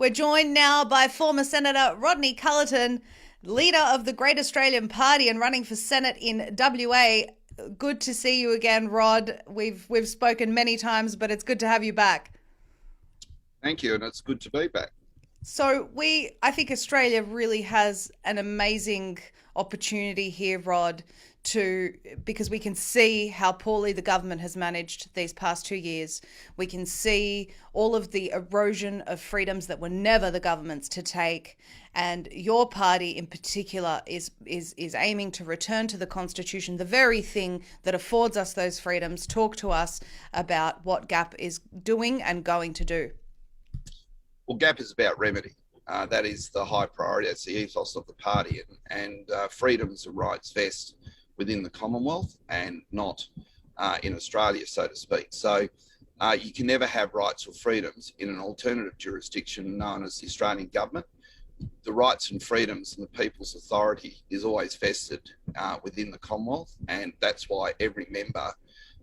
We're joined now by former Senator Rodney Culleton, leader of the Great Australian Party and running for Senate in WA. Good to see you again, Rod. We've spoken many times, but it's good to have you back. Thank you, and it's good to be back. So I think Australia really has an amazing opportunity here, Rod, to because we can see how poorly the government has managed these past 2 years. We can see all of the erosion of freedoms that were never the government's to take, and your party in particular is aiming to return to the Constitution, the very thing that affords us those freedoms. Talk to us about what GAP is doing and going to do. Well, GAP is about remedy. That is the high priority. That's the ethos of the party, and freedoms and rights vest within the Commonwealth and not in Australia, so to speak. So you can never have rights or freedoms in an alternative jurisdiction known as the Australian government. The rights and freedoms and the people's authority is always vested within the Commonwealth, and that's why every member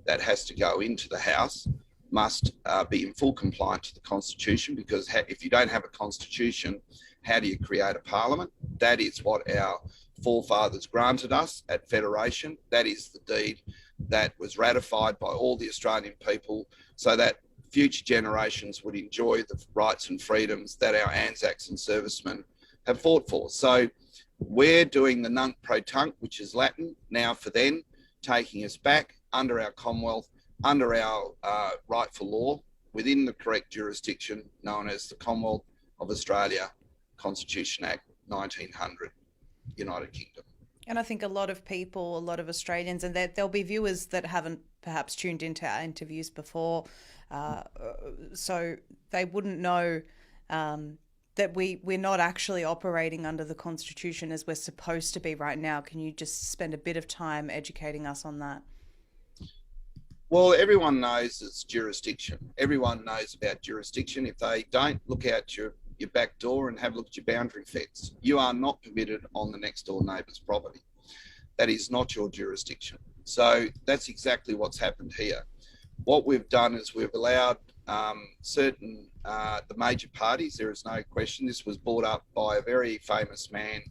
that has to go into the House must be in full compliance to the Constitution, because if you don't have a Constitution, how do you create a parliament? That is what our forefathers granted us at Federation. That is the deed that was ratified by all the Australian people so that future generations would enjoy the rights and freedoms that our Anzacs and servicemen have fought for. So we're doing the nunc pro tunc, which is Latin, now for then, taking us back under our Commonwealth, under our rightful law, within the correct jurisdiction known as the Commonwealth of Australia Constitution Act 1900, United Kingdom. And I think a lot of people, a lot of Australians, and there'll be viewers that haven't perhaps tuned into our interviews before, so they wouldn't know that we're not actually operating under the Constitution as we're supposed to be right now. Can you just spend a bit of time educating us on that? Well, everyone knows it's jurisdiction. Everyone knows about jurisdiction. If they don't, look out your back door and have a look at your boundary fence. You are not permitted on the next door neighbour's property. That is not your jurisdiction. So that's exactly what's happened here. What we've done is we've allowed certain, the major parties, there is no question. This was brought up by a very famous man,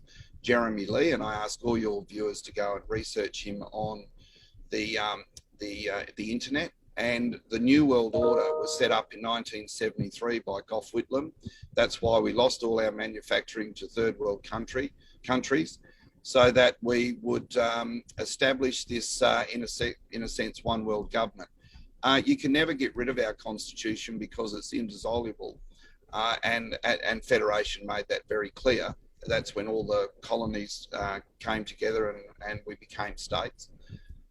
Jeremy Lee, and I ask all your viewers to go and research him on the internet. And the New World Order was set up in 1973 by Gough Whitlam. That's why we lost all our manufacturing to third world countries, so that we would establish this, in a sense, one world government. You can never get rid of our constitution because it's indissoluble, and Federation made that very clear. That's when all the colonies came together and we became states.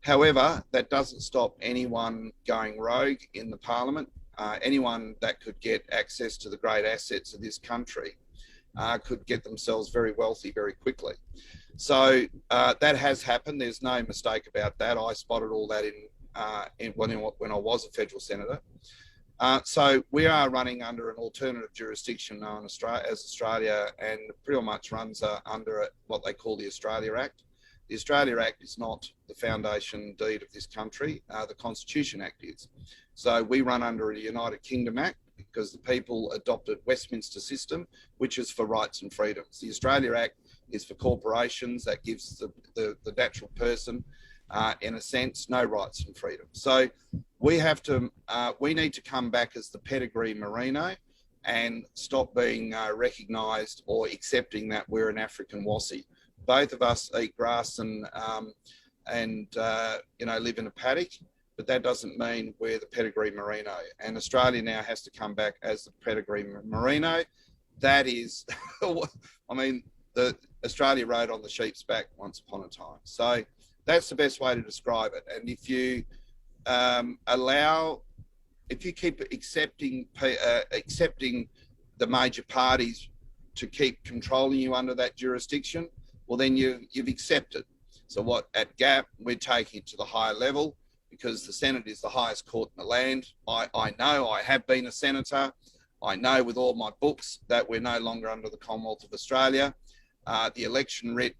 However, that doesn't stop anyone going rogue in the parliament. Anyone that could get access to the great assets of this country could get themselves very wealthy very quickly. So that has happened. There's no mistake about that. I spotted all that when I was a federal senator. So we are running under an alternative jurisdiction known as Australia, and pretty much runs under what they call the Australia Act. The Australia Act is not the foundation deed of this country. The Constitution Act is. So we run under a United Kingdom Act because the people adopted Westminster system, which is for rights and freedoms. The Australia Act is for corporations. That gives the natural person, in a sense, no rights and freedoms. So we need to come back as the pedigree merino and stop being recognised or accepting that we're an African Wassie. Both of us eat grass and live in a paddock, but that doesn't mean we're the pedigree merino. And Australia now has to come back as the pedigree merino. That is, the Australia rode on the sheep's back once upon a time. So that's the best way to describe it. And if you keep accepting the major parties to keep controlling you under that jurisdiction, well, then you've accepted. So what at GAP, we're taking it to the higher level because the Senate is the highest court in the land. I know, I have been a senator. I know with all my books that we're no longer under the Commonwealth of Australia. The election writ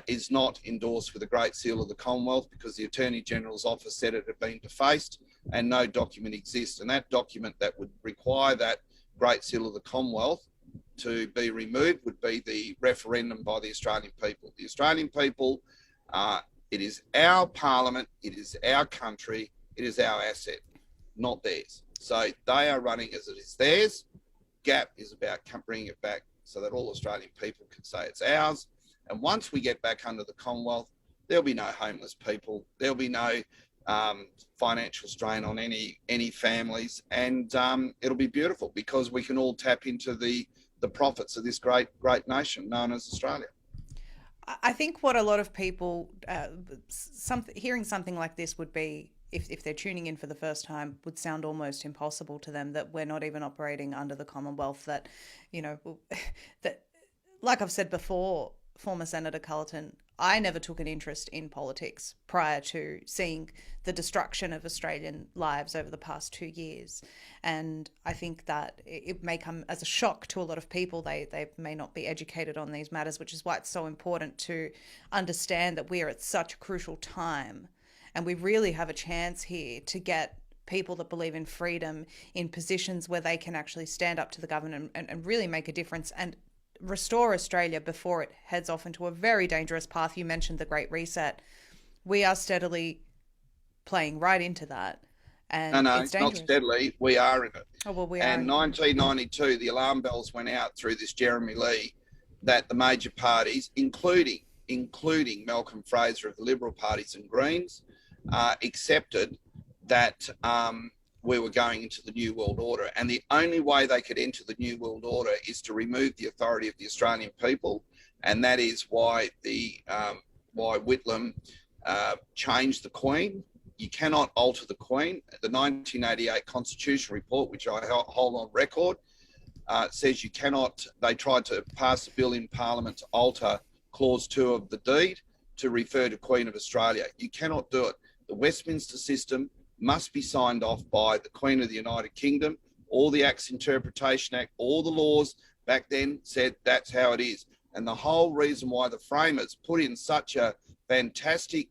is not endorsed with the Great Seal of the Commonwealth because the Attorney General's office said it had been defaced and no document exists. And that document that would require that Great Seal of the Commonwealth to be removed would be the referendum by the Australian people. The Australian people, it is our parliament, it is our country, it is our asset, not theirs. So they are running as it is theirs. GAP is about bringing it back so that all Australian people can say it's ours. And once we get back under the Commonwealth, there'll be no homeless people. There'll be no financial strain on any families, and it'll be beautiful because we can all tap into the profits of this great nation known as Australia. I think what a lot of people, hearing something like this would be, if they're tuning in for the first time, would sound almost impossible to them, that we're not even operating under the Commonwealth, that, that, like I've said before, former Senator Culleton, I never took an interest in politics prior to seeing the destruction of Australian lives over the past 2 years. And I think that it may come as a shock to a lot of people. They may not be educated on these matters, which is why it's so important to understand that we are at such a crucial time. And we really have a chance here to get people that believe in freedom in positions where they can actually stand up to the government and really make a difference and restore Australia before it heads off into a very dangerous path. You mentioned the Great Reset. We are steadily playing right into that. And no, it's dangerous. not steadily. We are in it. Oh, well, we are. And 1992, the alarm bells went out through this Jeremy Lee that the major parties, including Malcolm Fraser of the Liberal parties and Greens, accepted that we were going into the New World Order. And the only way they could enter the New World Order is to remove the authority of the Australian people. And that is why why Whitlam changed the Queen. You cannot alter the Queen. The 1988 Constitution report, which I hold on record, says you cannot. They tried to pass a bill in Parliament to alter Clause 2 of the deed to refer to Queen of Australia. You cannot do it. The Westminster system must be signed off by the Queen of the United Kingdom. All the Acts Interpretation Act, all the laws back then said that's how it is. And the whole reason why the framers put in such a fantastic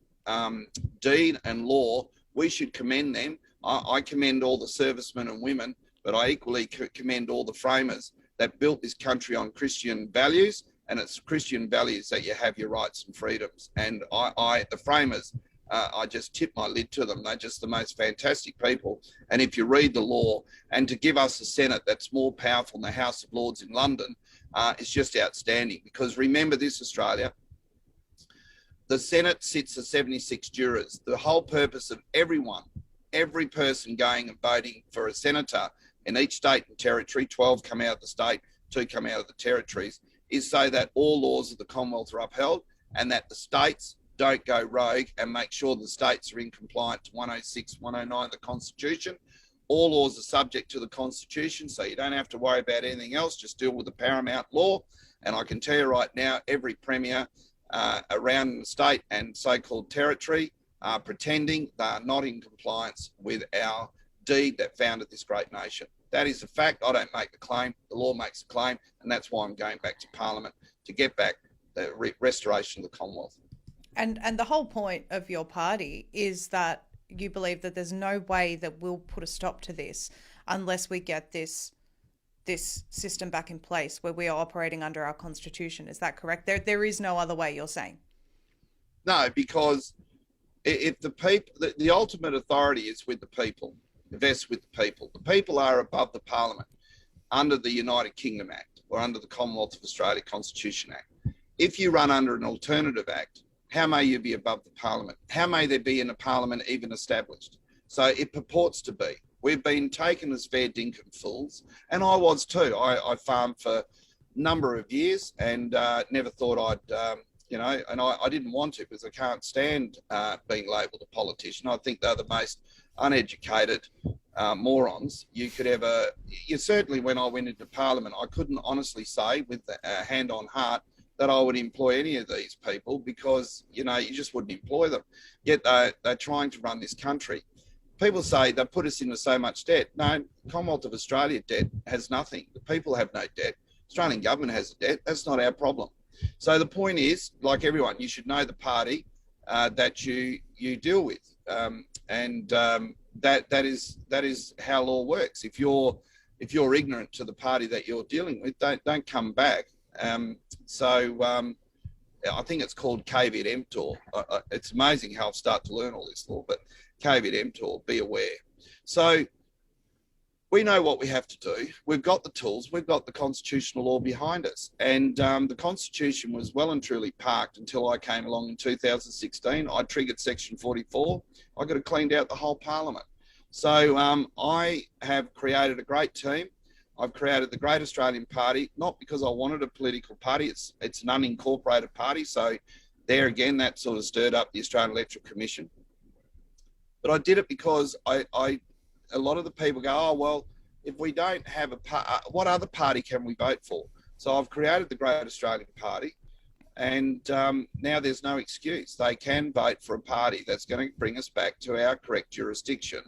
deed and law, we should commend them. I commend all the servicemen and women, but I equally commend all the framers that built this country on Christian values, and it's Christian values that you have your rights and freedoms. And the framers, I just tip my lid to them. They're just the most fantastic people. And if you read the law, and to give us a Senate that's more powerful than the House of Lords in London, it's just outstanding. Because remember this, Australia, the Senate sits at 76 jurors. The whole purpose of every person going and voting for a senator in each state and territory, 12 come out of the state, 2 come out of the territories, is so that all laws of the Commonwealth are upheld and that the states don't go rogue and make sure the states are in compliance to 106, 109 of the Constitution. All laws are subject to the Constitution, so you don't have to worry about anything else, just deal with the paramount law. And I can tell you right now, every Premier around the state and so-called territory are pretending they are not in compliance with our deed that founded this great nation. That is a fact. I don't make the claim. The law makes the claim, and that's why I'm going back to Parliament to get back the restoration of the Commonwealth. And the whole point of your party is that you believe that there's no way that we'll put a stop to this unless we get this system back in place where we are operating under our Constitution. Is that correct? There is no other way, you're saying? No, because if the ultimate authority is with the people, vests with the people. The people are above the Parliament under the United Kingdom Act or under the Commonwealth of Australia Constitution Act. If you run under an alternative act, how may you be above the Parliament? How may there be in a Parliament even established? So it purports to be. We've been taken as fair dinkum fools, and I was too. I farmed for a number of years and never thought I'd, and I didn't want to because I can't stand being labelled a politician. I think they're the most uneducated morons you could ever. Certainly when I went into Parliament, I couldn't honestly say with a hand on heart that I would employ any of these people because, you just wouldn't employ them. Yet they're trying to run this country. People say they put us into so much debt. No, Commonwealth of Australia debt has nothing. The people have no debt. Australian government has a debt. That's not our problem. So the point is, like everyone, you should know the party that you deal with, and that is how law works. If you're if you're ignorant to the party that you're dealing with, don't come back. I think it's called caveat emptor. It's amazing how I've started to learn all this law, but caveat emptor, be aware. So we know what we have to do. We've got the tools. We've got the constitutional law behind us. And the Constitution was well and truly parked until I came along in 2016. I triggered Section 44. I got it cleaned out the whole Parliament. So I have created a great team. I've created the Great Australian Party, not because I wanted a political party. It's an unincorporated party. So there again, that sort of stirred up the Australian Electoral Commission. But I did it because a lot of the people go, oh, well, if we don't have what other party can we vote for? So I've created the Great Australian Party, and now there's no excuse. They can vote for a party that's going to bring us back to our correct jurisdiction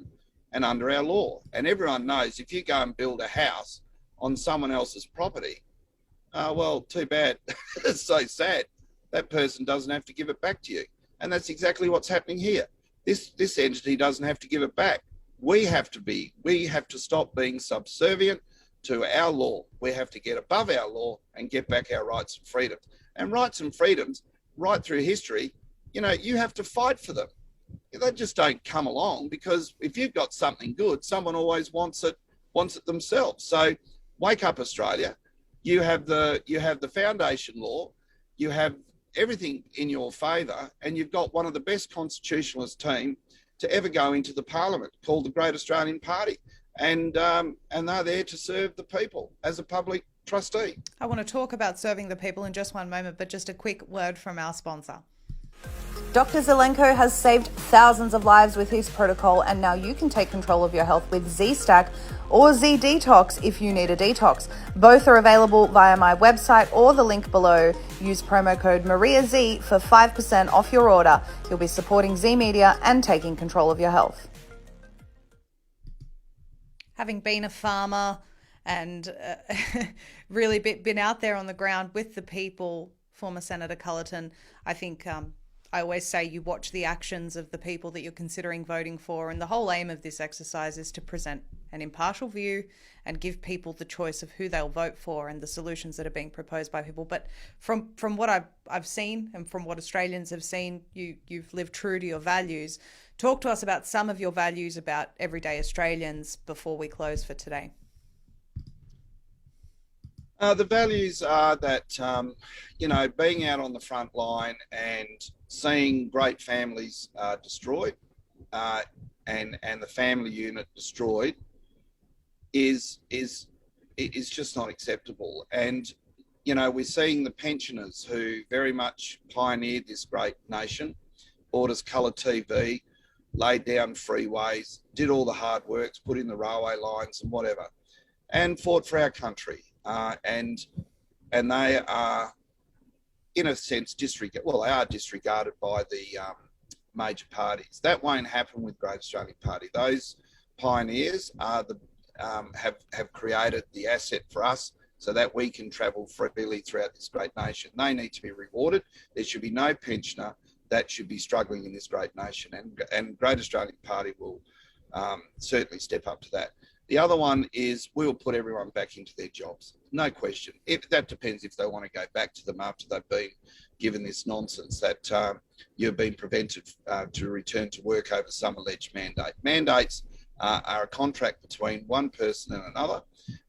and under our law. And everyone knows if you go and build a house on someone else's property, well, too bad. It's so sad. That person doesn't have to give it back to you. And that's exactly what's happening here. This entity doesn't have to give it back. We have to stop being subservient to our law. We have to get above our law and get back our rights and freedoms. And rights and freedoms, right through history, you have to fight for them. They just don't come along, because if you've got something good, someone always wants it themselves. So wake up, Australia. You have the foundation law, you have everything in your favour, and you've got one of the best constitutionalist team to ever go into the Parliament, called the Great Australian Party, and they're there to serve the people as a public trustee. I want to talk about serving the people in just one moment, but just a quick word from our sponsor. Dr. Zelenko has saved thousands of lives with his protocol, and now you can take control of your health with Z-Stack or Z-Detox if you need a detox. Both are available via my website or the link below. Use promo code MariaZ for 5% off your order. You'll be supporting Zeeemedia and taking control of your health. Having been a farmer and really been out there on the ground with the people, former Senator Culleton, I think I always say you watch the actions of the people that you're considering voting for, and the whole aim of this exercise is to present an impartial view and give people the choice of who they'll vote for and the solutions that are being proposed by people. But from what I've seen and from what Australians have seen, you've lived true to your values. Talk to us about some of your values about everyday Australians before we close for today. The values are that, being out on the front line and seeing great families destroyed and the family unit destroyed is just not acceptable. And, we're seeing the pensioners who very much pioneered this great nation, bought us colour TV, laid down freeways, did all the hard works, put in the railway lines and whatever, and fought for our country. And they are, in a sense, disregarded by the major parties. That won't happen with Great Australian Party. Those pioneers are have created the asset for us so that we can travel freely throughout this great nation. They need to be rewarded. There should be no pensioner that should be struggling in this great nation, and Great Australian Party will certainly step up to that. The other one is we will put everyone back into their jobs, no question. That depends if they want to go back to them after they've been given this nonsense that you've been prevented to return to work over some alleged mandate. Mandates are a contract between one person and another,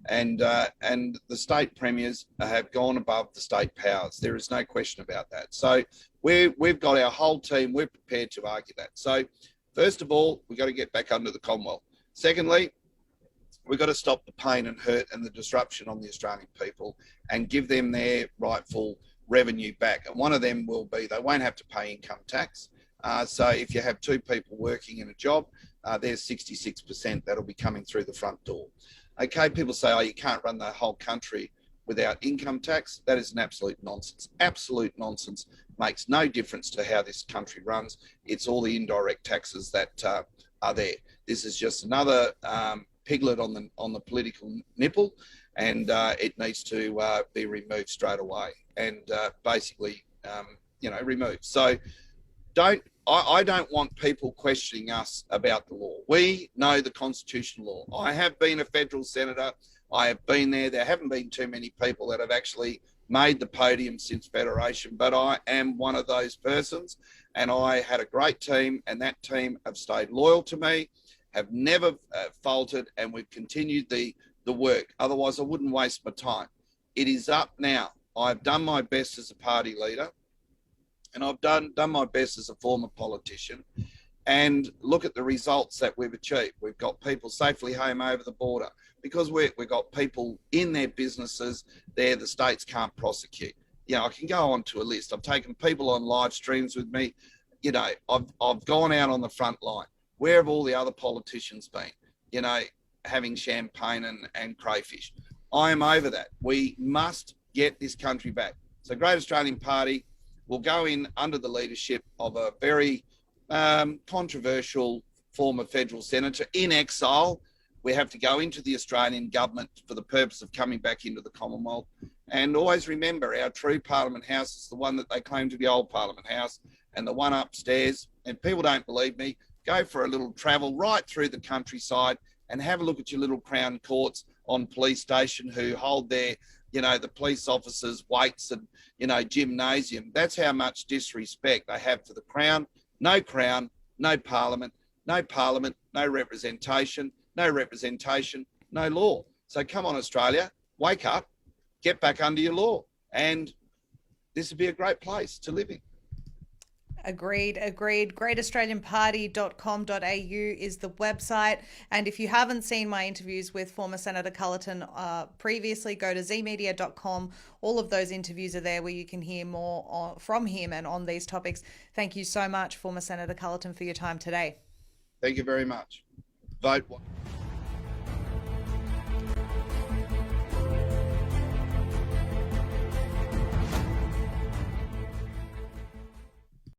and the state premiers have gone above the state powers. There is no question about that. So we've got our whole team. We're prepared to argue that. So first of all, we've got to get back under the Commonwealth. Secondly, we've got to stop the pain and hurt and the disruption on the Australian people and give them their rightful revenue back. And one of them will be they won't have to pay income tax. So if you have two people working in a job, there's 66% that'll be coming through the front door. Okay, people say, oh, you can't run the whole country without income tax. That is an absolute nonsense. Absolute nonsense. Makes no difference to how this country runs. It's all the indirect taxes that are there. This is just another piglet on the political nipple, and it needs to be removed straight away and basically removed. So I don't want people questioning us about the law. We know the constitutional law. I have been a federal senator. I have been there. There haven't been too many people that have actually made the podium since Federation, but I am one of those persons, and I had a great team, and that team have stayed loyal to me, have never faltered, and we've continued the work. Otherwise, I wouldn't waste my time. It is up now. I've done my best as a party leader, and I've done my best as a former politician. And look at the results that we've achieved. We've got people safely home over the border because we've got people in their businesses there the states can't prosecute. You know, I can go on to a list. I've taken people on live streams with me. You know, I've gone out on the front line. Where have all the other politicians been? You know, having champagne and crayfish. I am over that. We must get this country back. So Great Australian Party will go in under the leadership of a very controversial former federal senator in exile. We have to go into the Australian government for the purpose of coming back into the Commonwealth. And always remember, our true Parliament House is the one that they claim to be old Parliament House, and the one upstairs, and people don't believe me, go for a little travel right through the countryside and have a look at your little Crown courts on police station who hold their, you know, the police officers' weights and, you know, gymnasium. That's how much disrespect they have for the Crown. No Crown, no Parliament, no representation, no law. So come on, Australia, wake up, get back under your law, and this would be a great place to live in. Agreed. GreatAustralianParty.com.au is the website. And if you haven't seen my interviews with former Senator Culleton previously, go to Zeeemedia.com. All of those interviews are there where you can hear more from him and on these topics. Thank you so much, former Senator Culleton, for your time today. Thank you very much. Vote one.